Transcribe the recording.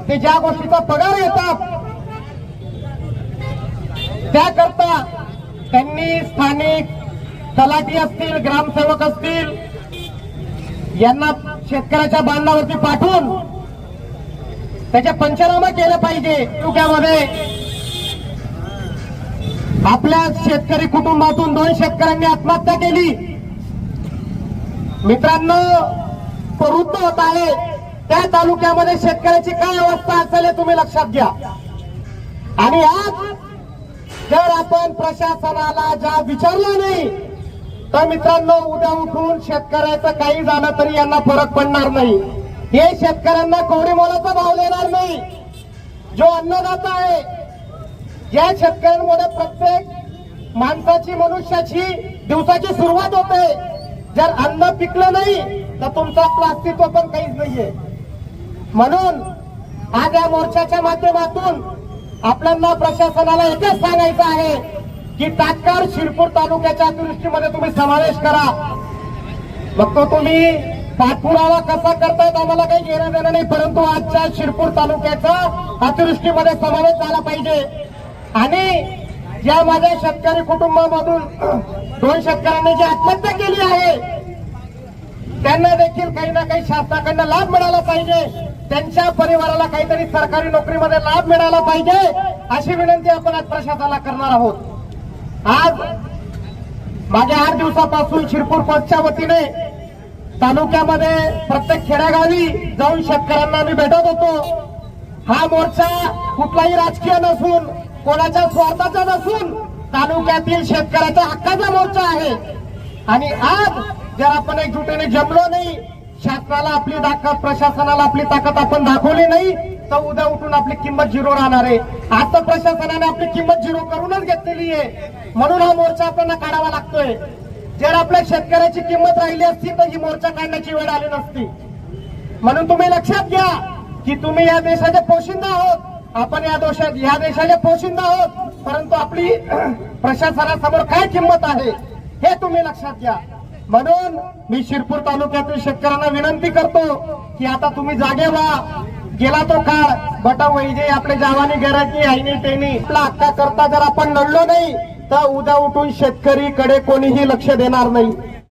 ते ज्या गोष्टीचा पगार येतात त्याकरता त्यांनी स्थानिक तलाठी असतील, ग्रामसेवक असतील, यांना शेतकऱ्याच्या बांधावरती पाठवून त्याचे पंचनामा केले पाहिजे. तालुक्यामध्ये आपल्या शेतकरी कुटुंबातून 2 शेतकऱ्यांनी आत्महत्या केली. मित्रांनो, प्रवृत्त होत आहे त्या तालुक्यामध्ये शेतकऱ्याची काय अवस्था असेल हे तुम्ही लक्षात घ्या. आणि आज जर आपण प्रशासनाला ज्या विचारलं नाही तर मित्रांनो, उद्या उठून शेतकऱ्याचं काही झालं तरी यांना फरक पडणार नाही. हे शेतकऱ्यांना कवडी मोलाचा भाव देणार नाही. जो अन्नदाता आहे, या शेतकऱ्यांमुळे प्रत्येक माणसाची, मनुष्याची दिवसाची सुरुवात होते. जर अन्न पिकलं नाही तर तुमचं आपलं अस्तित्व पण काहीच नाहीये. म्हणून आज या मोर्चाच्या माध्यमातून आपल्याला प्रशासनाला एकच सांगायचं आहे की तात्काळ शिरपूर तालुक्याच्या अतिवृष्टीमध्ये तुम्ही समावेश करा. मग तो तुम्ही पाठपुरावा कसा करतायत आम्हाला काही घेणं देणं नाही, परंतु आजच्या शिरपूर तालुक्याचा अतिवृष्टीमध्ये समावेश झाला पाहिजे. आणि ज्या माझ्या शेतकरी कुटुंबामधून 2 शेतकऱ्यांनी जी आत्महत्या केली आहे त्यांना देखील काही ना काही शासनाकडनं लाभ मिळाला पाहिजे. त्यांच्या परिवाराला काहीतरी सरकारी नोकरीमध्ये लाभ मिळाला पाहिजे, अशी विनंती आपण आज प्रशासनाला करणार आहोत. आज मागील 8 दिवसापासून शिरपूर पक्षच्या वतीने तालुक्यामध्ये प्रत्येक खेड्यागावी जाऊन शेतकऱ्यांना आम्ही भेटत होतो. हा मोर्चा कुठलाही राजकीय नसून, कोणाच्या स्वार्थाचा नसून, तालुक्यातील शेतकऱ्याच्या हक्काचा मोर्चा आहे. आणि आज जर आपण एकजुटीने जमलो नाही, शासनाला आपली ताकद, प्रशासनाला आपली ताकद आपण दाखवली नाही तर उद्या उठून आपली किंमत 0 राहणार आहे. आज तर प्रशासनाने आपली किंमत 0 करूनच घेतलेली आहे. म्हणून हा मोर्चा आपल्याला काढावा लागतोय. जर आपल्या शेतकऱ्याची किंमत राहिली असती तर ही मोर्चा काढण्याची वेळ आली नसती. म्हणून तुम्ही लक्षात घ्या की तुम्ही या देशाचे पोशिंदा आहोत, आपण या देशाचे पोशिंदा आहोत, परंतु आपली प्रशासनासमोर काय किंमत आहे हे तुम्ही लक्षात घ्या. म्हणून मी शिरपूर तालुक्यातील शेतकऱ्यांना विनंती करतो की आता तुम्ही जागे व्हा. गेला तो काळ बटा वैजे आपले जावानी गरजनी आईनी तेनी. आपला हक्का करता जर आपण लढलो नाही तर उद्या उठून शेतकरीकडे कोणीही लक्ष देणार नाही.